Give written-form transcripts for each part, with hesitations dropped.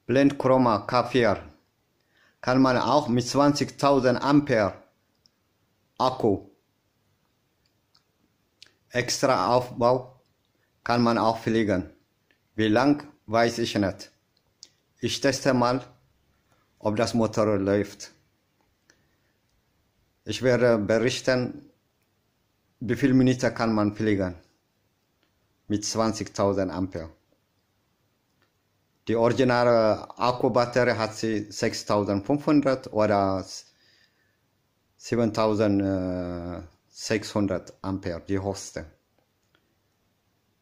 Blendchroma K4 kann man auch mit 20.000 Ampere Akku extra Aufbau kann man auch fliegen. Wie lang, weiß ich nicht. Ich teste mal, ob das Motor läuft. Ich werde berichten, wie viele Minuten kann man fliegen mit 20.000 Ampere. Die originale Akkubatterie hat sie 6.500 oder 7.600 Ampere, die höchste.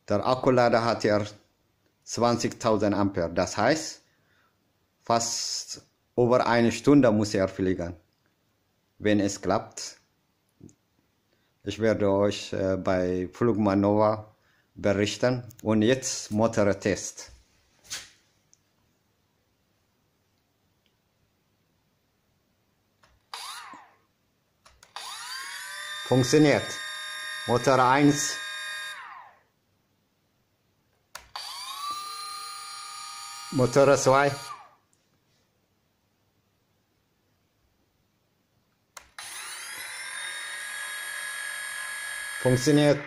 Der Akkulader hat ja 20.000 Ampere, das heißt, fast über eine Stunde muss er fliegen. Wenn es klappt, ich werde euch bei Flugmanöver berichten. Und jetzt Motortest. Funktioniert. Motor 1. Motor 2. Funktioniert.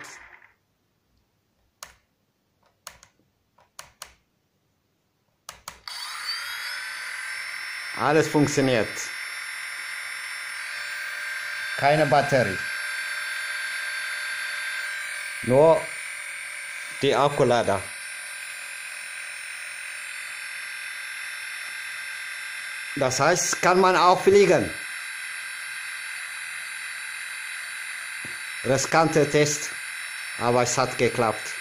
Alles funktioniert. Keine Batterie. Nur die Akkulader. Das heißt, kann man auch fliegen. Riskanter Test, aber es hat geklappt.